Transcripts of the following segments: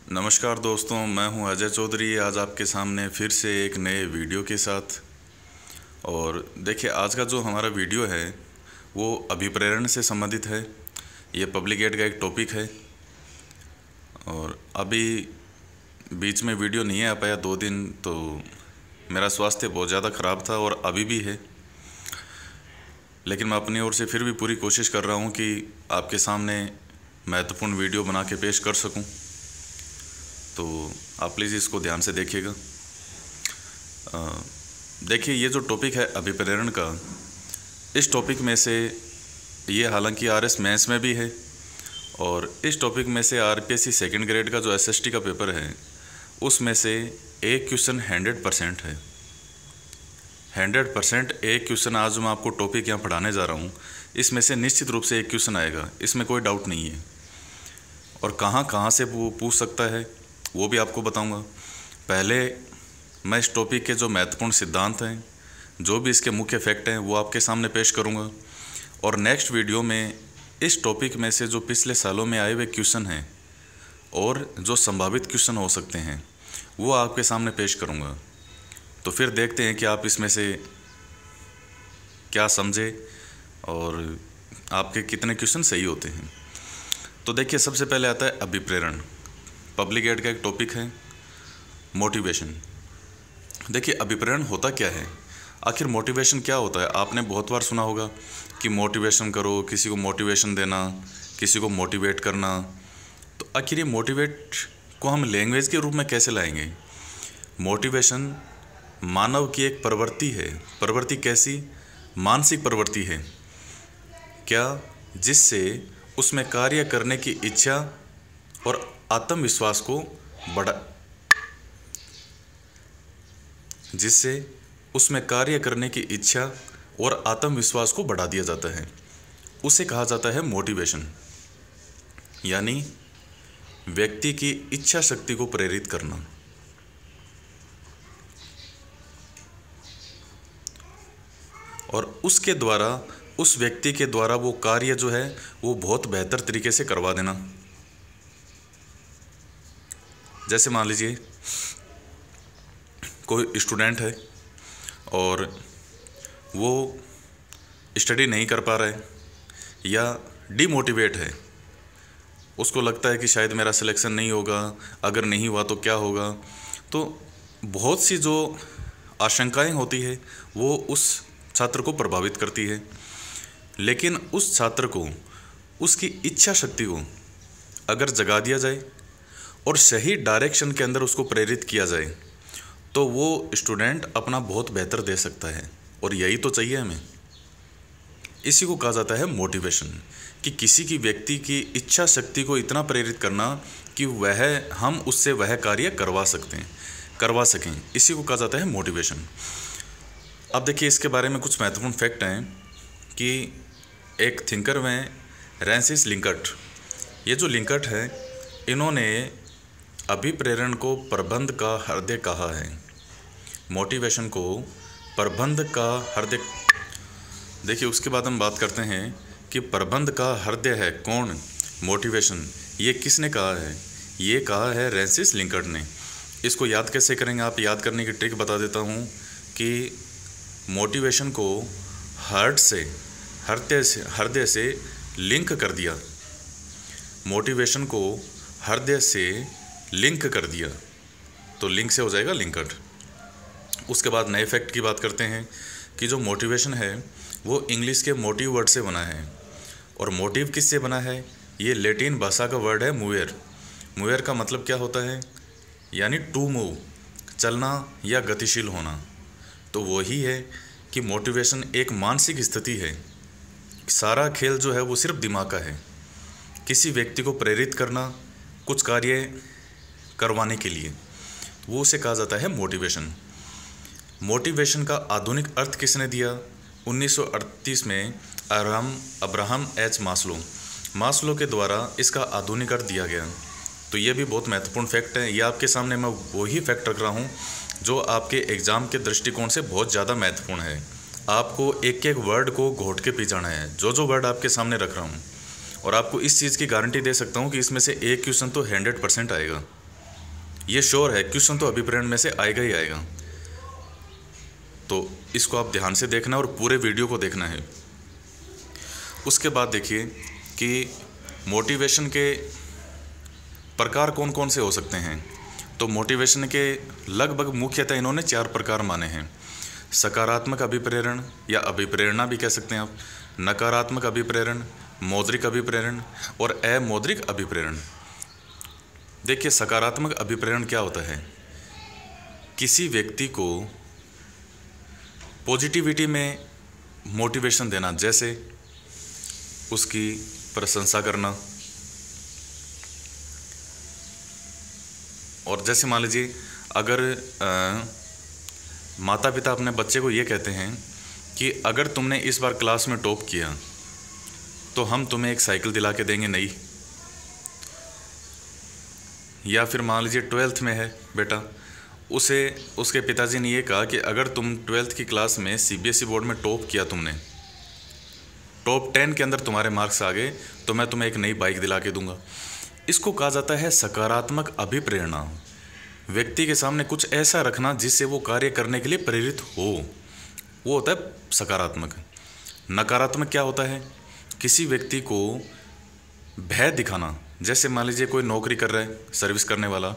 नमस्कार दोस्तों, मैं हूं अजय चौधरी। आज आपके सामने फिर से एक नए वीडियो के साथ। और देखिए, आज का जो हमारा वीडियो है वो अभिप्रेरण से संबंधित है। ये पब्लिक एड का एक टॉपिक है और अभी बीच में वीडियो नहीं आ पाया 2 दिन, तो मेरा स्वास्थ्य बहुत ज़्यादा ख़राब था और अभी भी है। लेकिन मैं अपनी ओर से फिर भी पूरी कोशिश कर रहा हूँ कि आपके सामने महत्वपूर्ण वीडियो बना के पेश कर सकूँ। तो आप प्लीज़ इसको ध्यान से देखिएगा। देखिए, ये जो टॉपिक है अभिप्रेरण का, इस टॉपिक में से ये हालांकि आरएस मेंस में भी है और इस टॉपिक में से आरपीएससी सेकंड ग्रेड का जो एसएसटी का पेपर है उसमें से एक क्वेश्चन 100% है। 100% एक क्वेश्चन आज मैं आपको टॉपिक यहाँ पढ़ाने जा रहा हूँ, इसमें से निश्चित रूप से एक क्वेश्चन आएगा, इसमें कोई डाउट नहीं है। और कहाँ कहाँ से वो पूछ सकता है वो भी आपको बताऊंगा। पहले मैं इस टॉपिक के जो महत्वपूर्ण सिद्धांत हैं, जो भी इसके मुख्य फैक्ट हैं, वो आपके सामने पेश करूंगा। और नेक्स्ट वीडियो में इस टॉपिक में से जो पिछले सालों में आए हुए क्वेश्चन हैं और जो संभावित क्वेश्चन हो सकते हैं वो आपके सामने पेश करूंगा। तो फिर देखते हैं कि आप इसमें से क्या समझे और आपके कितने क्वेश्चन सही होते हैं। तो देखिए, सबसे पहले आता है अभिप्रेरण। पब्लिक एड का एक टॉपिक है मोटिवेशन। देखिए, अभिप्रेरण होता क्या है, आखिर मोटिवेशन क्या होता है। आपने बहुत बार सुना होगा कि मोटिवेशन करो, किसी को मोटिवेशन देना, किसी को मोटिवेट करना। तो आखिर ये मोटिवेट को हम लैंग्वेज के रूप में कैसे लाएंगे। मोटिवेशन मानव की एक प्रवृत्ति है। प्रवृत्ति कैसी? मानसिक प्रवृत्ति है क्या, जिससे उसमें कार्य करने की इच्छा और आत्मविश्वास को जिससे उसमें कार्य करने की इच्छा और आत्मविश्वास को बढ़ा दिया जाता है, उसे कहा जाता है मोटिवेशन। यानी व्यक्ति की इच्छा शक्ति को प्रेरित करना। और उसके द्वारा, उस व्यक्ति के द्वारा वो कार्य जो है वो बहुत बेहतर तरीके से करवा देना। जैसे मान लीजिए कोई स्टूडेंट है और वो स्टडी नहीं कर पा रहा है या डिमोटिवेट है, उसको लगता है कि शायद मेरा सिलेक्शन नहीं होगा, अगर नहीं हुआ तो क्या होगा। तो बहुत सी जो आशंकाएं होती है वो उस छात्र को प्रभावित करती है। लेकिन उस छात्र को उसकी इच्छा शक्ति को अगर जगा दिया जाए और सही डायरेक्शन के अंदर उसको प्रेरित किया जाए तो वो स्टूडेंट अपना बहुत बेहतर दे सकता है। और यही तो चाहिए हमें। इसी को कहा जाता है मोटिवेशन, कि किसी की व्यक्ति की इच्छा शक्ति को इतना प्रेरित करना कि हम उससे वह कार्य करवा सकें। इसी को कहा जाता है मोटिवेशन। अब देखिए, इसके बारे में कुछ महत्वपूर्ण फैक्ट हैं कि एक थिंकर में फ्रांसिस लिंकट, ये जो लिंकट है, इन्होंने अभिप्रेरण को प्रबंध का हृदय कहा है। मोटिवेशन को प्रबंध का हृदय। देखिए, उसके बाद हम बात करते हैं कि प्रबंध का हृदय है कौन, मोटिवेशन। ये किसने कहा है? ये कहा है फ्रांसिस लिंकट ने। इसको याद कैसे करेंगे, आप याद करने की ट्रिक बता देता हूँ कि मोटिवेशन को हृदय से लिंक कर दिया। मोटिवेशन को हृदय से लिंक कर दिया तो लिंक से हो जाएगा लिंकड। उसके बाद नए फैक्ट की बात करते हैं कि जो मोटिवेशन है वो इंग्लिश के मोटिव वर्ड से बना है। और मोटिव किससे बना है? ये लैटिन भाषा का वर्ड है मूवेर। मूवेर का मतलब क्या होता है? यानी टू मूव, चलना या गतिशील होना। तो वही है कि मोटिवेशन एक मानसिक स्थिति है। सारा खेल जो है वो सिर्फ दिमाग का है, किसी व्यक्ति को प्रेरित करना कुछ कार्य करवाने के लिए, वो उसे कहा जाता है मोटिवेशन। मोटिवेशन का आधुनिक अर्थ किसने दिया? 1938 में अब्राहम एच मास्लो के द्वारा इसका आधुनिक अर्थ दिया गया। तो ये भी बहुत महत्वपूर्ण फैक्ट है। ये आपके सामने मैं वही फैक्ट रख रहा हूँ जो आपके एग्ज़ाम के दृष्टिकोण से बहुत ज़्यादा महत्वपूर्ण है। आपको एक एक वर्ड को घोट के पी जाना है, जो वर्ड आपके सामने रख रहा हूँ। और आपको इस चीज़ की गारंटी दे सकता हूँ कि इसमें से एक क्वेश्चन तो 100% आएगा। ये श्योर है, क्वेश्चन तो अभिप्रेरण में से आएगा ही आएगा। तो इसको आप ध्यान से देखना और पूरे वीडियो को देखना है। उसके बाद देखिए कि मोटिवेशन के प्रकार कौन कौन से हो सकते हैं। तो मोटिवेशन के लगभग मुख्यतः इन्होंने 4 प्रकार माने हैं। सकारात्मक अभिप्रेरण या अभिप्रेरणा भी कह सकते हैं आप, नकारात्मक अभिप्रेरण, मौद्रिक अभिप्रेरण और अमौद्रिक अभिप्रेरण। देखिए सकारात्मक अभिप्रेरण क्या होता है, किसी व्यक्ति को पॉजिटिविटी में मोटिवेशन देना, जैसे उसकी प्रशंसा करना। और जैसे मान लीजिए अगर माता पिता अपने बच्चे को ये कहते हैं कि अगर तुमने इस बार क्लास में टॉप किया तो हम तुम्हें एक साइकिल दिला के देंगे नई। या फिर मान लीजिए 12th में है बेटा, उसे उसके पिताजी ने ये कहा कि अगर तुम 12th की क्लास में CBSE बोर्ड में टॉप किया, तुमने टॉप 10 के अंदर तुम्हारे मार्क्स आ गए, तो मैं तुम्हें एक नई बाइक दिला के दूंगा। इसको कहा जाता है सकारात्मक अभिप्रेरणा। व्यक्ति के सामने कुछ ऐसा रखना जिससे वो कार्य करने के लिए प्रेरित हो, वो होता है सकारात्मक। नकारात्मक क्या होता है, किसी व्यक्ति को भय दिखाना। जैसे मान लीजिए कोई नौकरी कर रहा है, सर्विस करने वाला,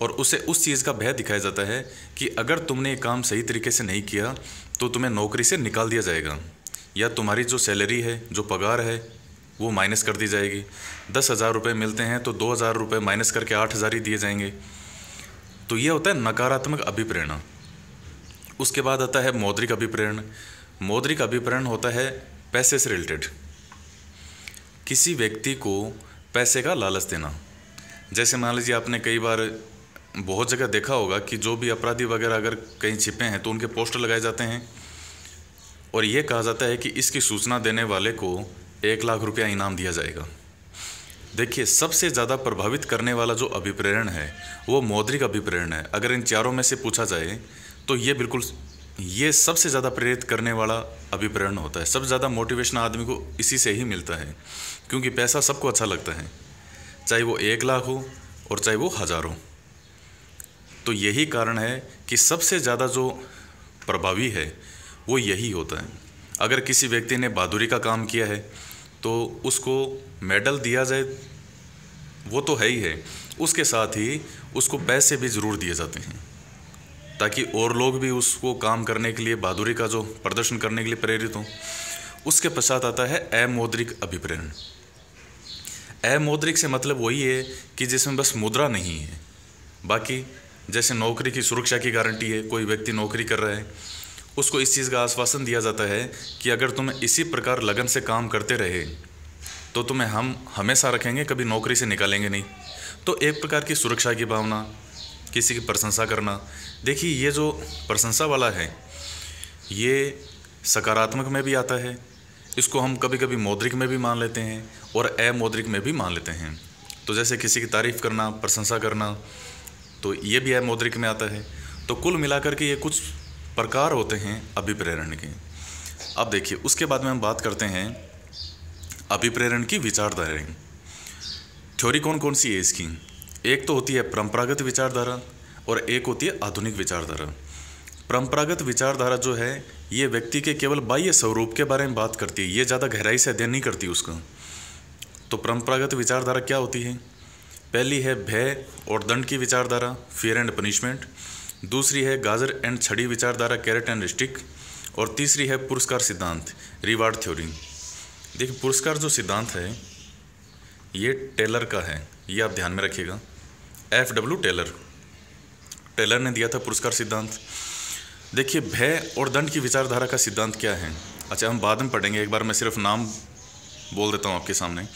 और उसे उस चीज़ का भय दिखाया जाता है कि अगर तुमने ये काम सही तरीके से नहीं किया तो तुम्हें नौकरी से निकाल दिया जाएगा, या तुम्हारी जो सैलरी है, जो पगार है, वो माइनस कर दी जाएगी। 10,000 रुपये मिलते हैं तो 2,000 रुपये माइनस करके 8,000 ही दिए जाएंगे। तो ये होता है नकारात्मक अभिप्रेरणा। उसके बाद आता है मौद्रिक अभिप्रेरण। मौद्रिक अभिप्रेरण होता है पैसे से रिलेटेड, किसी व्यक्ति को पैसे का लालच देना। जैसे मान लीजिए आपने कई बार बहुत जगह देखा होगा कि जो भी अपराधी वगैरह अगर कहीं छिपे हैं तो उनके पोस्टर लगाए जाते हैं और ये कहा जाता है कि इसकी सूचना देने वाले को 1 लाख रुपया इनाम दिया जाएगा। देखिए सबसे ज़्यादा प्रभावित करने वाला जो अभिप्रेरण है वो मौद्रिक अभिप्रेरण है। अगर इन चारों में से पूछा जाए तो ये सबसे ज़्यादा प्रेरित करने वाला अभिप्रेरण होता है। सबसे ज़्यादा मोटिवेशन आदमी को इसी से ही मिलता है, क्योंकि पैसा सबको अच्छा लगता है, चाहे वो 1 लाख हो और चाहे वो 1000 हो। तो यही कारण है कि सबसे ज़्यादा जो प्रभावी है वो यही होता है। अगर किसी व्यक्ति ने बहादुरी का काम किया है तो उसको मेडल दिया जाए, वो तो है ही है, उसके साथ ही उसको पैसे भी ज़रूर दिए जाते हैं ताकि और लोग भी उसको काम करने के लिए, बहादुरी का जो प्रदर्शन करने के लिए प्रेरित हों। उसके पश्चात आता है अमौद्रिक अभिप्रेरण। अमौद्रिक से मतलब वही है कि जिसमें बस मुद्रा नहीं है, बाकी जैसे नौकरी की सुरक्षा की गारंटी है। कोई व्यक्ति नौकरी कर रहा है, उसको इस चीज़ का आश्वासन दिया जाता है कि अगर तुम इसी प्रकार लगन से काम करते रहे तो तुम्हें हम हमेशा रखेंगे, कभी नौकरी से निकालेंगे नहीं। तो एक प्रकार की सुरक्षा की भावना, किसी की प्रशंसा करना। देखिए ये जो प्रशंसा वाला है ये सकारात्मक में भी आता है, इसको हम कभी कभी मौद्रिक में भी मान लेते हैं और अमौद्रिक में भी मान लेते हैं। तो जैसे किसी की तारीफ़ करना, प्रशंसा करना, तो ये भी अमौद्रिक में आता है। तो कुल मिलाकर के ये कुछ प्रकार होते हैं अभिप्रेरण के। अब देखिए उसके बाद में हम बात करते हैं अभिप्रेरण की विचारधाराएं। थ्योरी कौन कौन सी है इसकी? एक तो होती है परंपरागत विचारधारा और एक होती है आधुनिक विचारधारा। परंपरागत विचारधारा जो है ये व्यक्ति के केवल बाह्य स्वरूप के बारे में बात करती है, ये ज़्यादा गहराई से अध्ययन नहीं करती उसका। तो परंपरागत विचारधारा क्या होती है? पहली है भय और दंड की विचारधारा, फियर एंड पनिशमेंट। दूसरी है गाजर एंड छड़ी विचारधारा, कैरेट एंड स्टिक। और तीसरी है पुरस्कार सिद्धांत, रिवार्ड थ्योरी। देखिए पुरस्कार जो सिद्धांत है ये टेलर का है, ये आप ध्यान में रखिएगा। FW टेलर ने दिया था पुरस्कार सिद्धांत। देखिए भय और दंड की विचारधारा का सिद्धांत क्या है, अच्छा हम बाद में पढ़ेंगे, एक बार मैं सिर्फ नाम बोल देता हूँ आपके सामने।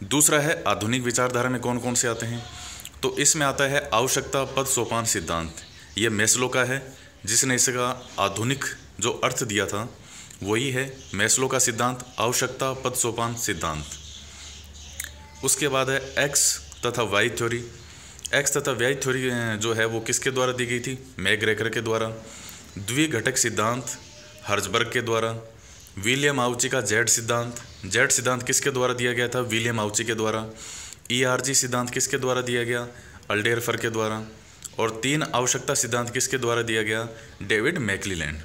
दूसरा है आधुनिक विचारधारा में कौन कौन से आते हैं, तो इसमें आता है आवश्यकता पद सोपान सिद्धांत। ये मैस्लो का है, जिसने इसका आधुनिक जो अर्थ दिया था वही है मैस्लो का सिद्धांत, आवश्यकता पद सोपान सिद्धांत। उसके बाद है एक्स तथा वाई थ्योरी। एक्स तथा वाई थ्योरी जो है वो किसके द्वारा दी गई थी? मैकग्रेगर के द्वारा। द्विघटक सिद्धांत हर्जबर्ग के द्वारा। विलियम आउची का जेड सिद्धांत किसके द्वारा दिया गया था? विलियम आउची के द्वारा। ERG सिद्धांत किसके द्वारा दिया गया? अल्डेरफर के द्वारा। और 3 आवश्यकता सिद्धांत किसके द्वारा दिया गया? डेविड मैक्क्लेलैंड।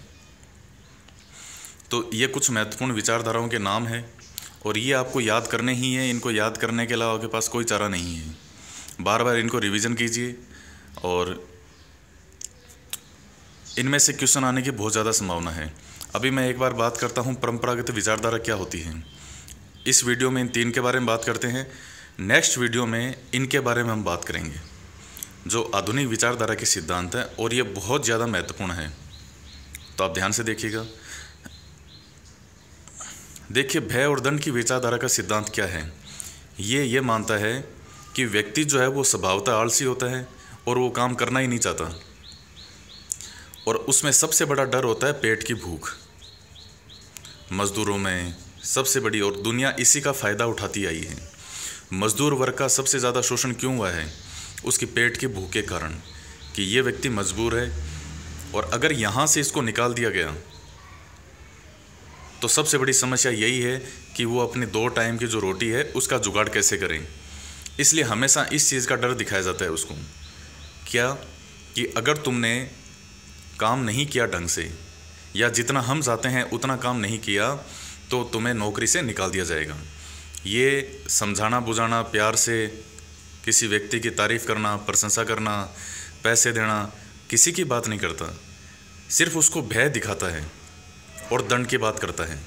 तो ये कुछ महत्वपूर्ण विचारधाराओं के नाम हैं और ये आपको याद करने ही हैं। इनको याद करने के अलावा आपके पास कोई चारा नहीं है। बार बार इनको रिवीजन कीजिए और इनमें से क्वेश्चन आने की बहुत ज़्यादा संभावना है। अभी मैं एक बार बात करता हूँ परंपरागत विचारधारा क्या होती है। इस वीडियो में इन 3 के बारे में बात करते हैं। नेक्स्ट वीडियो में इनके बारे में हम बात करेंगे जो आधुनिक विचारधारा के सिद्धांत हैं और ये बहुत ज़्यादा महत्वपूर्ण है। तो आप ध्यान से देखिएगा। देखिए, भय और दंड की विचारधारा का सिद्धांत क्या है? ये मानता है कि व्यक्ति जो है वो स्वभावतः आलसी होता है और वो काम करना ही नहीं चाहता, और उसमें सबसे बड़ा डर होता है पेट की भूख। मजदूरों में सबसे बड़ी, और दुनिया इसी का फ़ायदा उठाती आई है। मजदूर वर्ग का सबसे ज़्यादा शोषण क्यों हुआ है? उसकी पेट की भूख के कारण, कि ये व्यक्ति मजबूर है और अगर यहाँ से इसको निकाल दिया गया तो सबसे बड़ी समस्या यही है कि वो अपनी 2 टाइम की जो रोटी है उसका जुगाड़ कैसे करें। इसलिए हमेशा इस चीज़ का डर दिखाया जाता है उसको, क्या कि अगर तुमने काम नहीं किया ढंग से या जितना हम चाहते हैं उतना काम नहीं किया तो तुम्हें नौकरी से निकाल दिया जाएगा। ये समझाना बुझाना, प्यार से किसी व्यक्ति की तारीफ़ करना, प्रशंसा करना, पैसे देना, किसी की बात नहीं करता, सिर्फ उसको भय दिखाता है और दंड की बात करता है।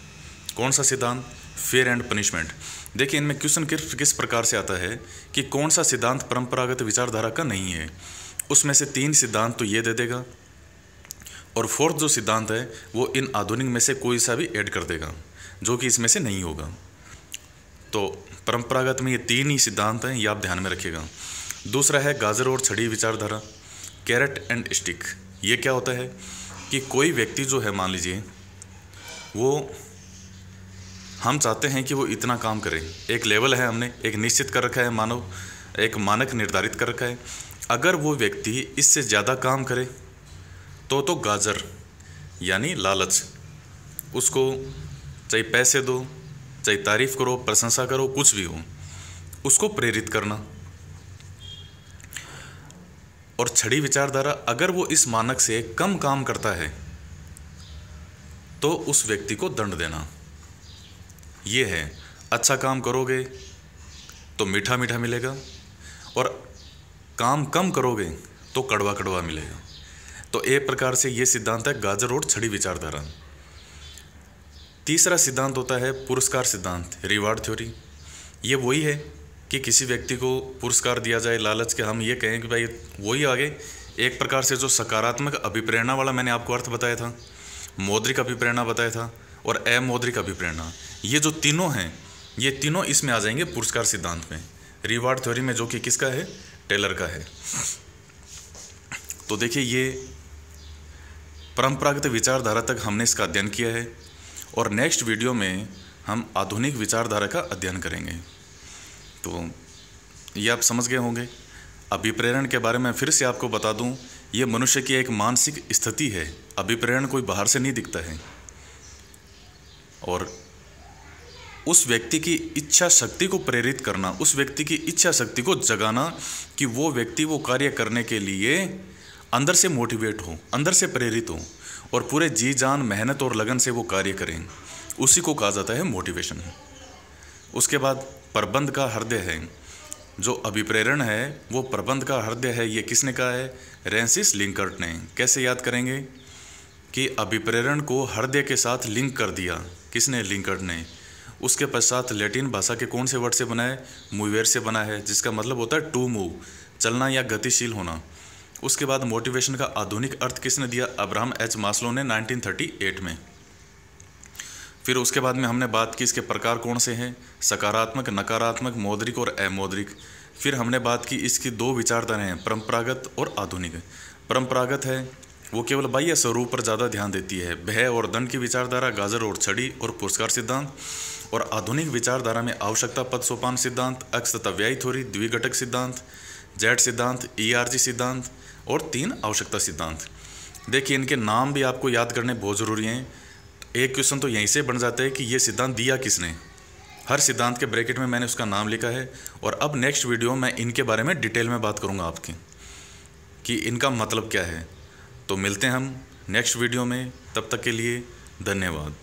कौन सा सिद्धांत? Fair and punishment. देखिए, इनमें क्वेश्चन किस प्रकार से आता है कि कौन सा सिद्धांत परंपरागत विचारधारा का नहीं है। उसमें से 3 सिद्धांत तो ये दे देगा और 4th जो सिद्धांत है वो इन आधुनिक में से कोई सा भी ऐड कर देगा जो कि इसमें से नहीं होगा। तो परंपरागत में ये 3 ही सिद्धांत हैं, ये आप ध्यान में रखिएगा। दूसरा है गाजर और छड़ी विचारधारा, कैरेट एंड स्टिक। ये क्या होता है कि कोई व्यक्ति जो है, मान लीजिए वो, हम चाहते हैं कि वो इतना काम करे, एक लेवल है, हमने एक निश्चित कर रखा है, मानो एक मानक निर्धारित कर रखा है। अगर वो व्यक्ति इससे ज़्यादा काम करे तो गाजर यानी लालच, उसको चाहे पैसे दो, चाहे तारीफ़ करो, प्रशंसा करो, कुछ भी हो, उसको प्रेरित करना। और छड़ी विचारधारा, अगर वो इस मानक से कम काम करता है तो उस व्यक्ति को दंड देना। ये है, अच्छा काम करोगे तो मीठा मीठा मिलेगा और काम कम करोगे तो कड़वा कड़वा मिलेगा। तो एक प्रकार से ये सिद्धांत है गाजर और छड़ी विचारधारा। तीसरा सिद्धांत होता है पुरस्कार सिद्धांत, रिवार्ड थ्योरी। ये वही है कि किसी व्यक्ति को पुरस्कार दिया जाए, लालच के हम ये कहें कि भाई वही आगे एक प्रकार से जो सकारात्मक अभिप्रेरणा वाला मैंने आपको अर्थ बताया था, मौद्रिक अभिप्रेरणा बताया था और अमौद्रिक अभिप्रेरणा, ये जो तीनों हैं ये तीनों इसमें आ जाएंगे पुरस्कार सिद्धांत में, रिवार्ड थ्योरी में, जो कि किसका है? टेलर का है। तो देखिए, ये परंपरागत विचारधारा तक हमने इसका अध्ययन किया है और नेक्स्ट वीडियो में हम आधुनिक विचारधारा का अध्ययन करेंगे। तो ये आप समझ गए होंगे। अभिप्रेरण के बारे में फिर से आपको बता दूं, ये मनुष्य की एक मानसिक स्थिति है। अभिप्रेरण कोई बाहर से नहीं दिखता है और उस व्यक्ति की इच्छा शक्ति को प्रेरित करना, उस व्यक्ति की इच्छा शक्ति को जगाना कि वो व्यक्ति वो कार्य करने के लिए अंदर से मोटिवेट हो, अंदर से प्रेरित हो और पूरे जी जान, मेहनत और लगन से वो कार्य करें, उसी को कहा जाता है मोटिवेशन। उसके बाद प्रबंध का हृदय है। जो अभिप्रेरण है वो प्रबंध का हृदय है। ये किसने कहा है? फ्रांसिस लिंकर्ट ने। कैसे याद करेंगे कि अभिप्रेरण को हृदय के साथ लिंक कर दिया, किसने? लिंकर्ट ने। उसके पश्चात लैटिन भाषा के कौन से वर्ड से बना है? मूवेर से बना है, जिसका मतलब होता है टू मूव, चलना या गतिशील होना। उसके बाद मोटिवेशन का आधुनिक अर्थ किसने दिया? अब्राहम एच मास्लो ने 1938 में। फिर उसके बाद में हमने बात की इसके प्रकार कौन से हैं? सकारात्मक, नकारात्मक, मौद्रिक और अमौद्रिक। फिर हमने बात की इसकी 2 विचारधाराएं हैं, परंपरागत और आधुनिक। परंपरागत है वो केवल बाह्य स्वरूप पर ज़्यादा ध्यान देती है, भय और दंड की विचारधारा, गाजर और छड़ी और पुरस्कार सिद्धांत। और आधुनिक विचारधारा में आवश्यकता पद सोपान सिद्धांत, अक्ष तथा व्यय थ्योरी, द्विघटक सिद्धांत, जेड सिद्धांत, ERG सिद्धांत और 3 आवश्यकता सिद्धांत। देखिए, इनके नाम भी आपको याद करने बहुत ज़रूरी हैं। एक क्वेश्चन तो यहीं से बन जाता है कि ये सिद्धांत दिया किसने। हर सिद्धांत के ब्रैकेट में मैंने उसका नाम लिखा है और अब नेक्स्ट वीडियो में इनके बारे में डिटेल में बात करूँगा आपकी कि इनका मतलब क्या है। तो मिलते हैं हम नेक्स्ट वीडियो में, तब तक के लिए धन्यवाद।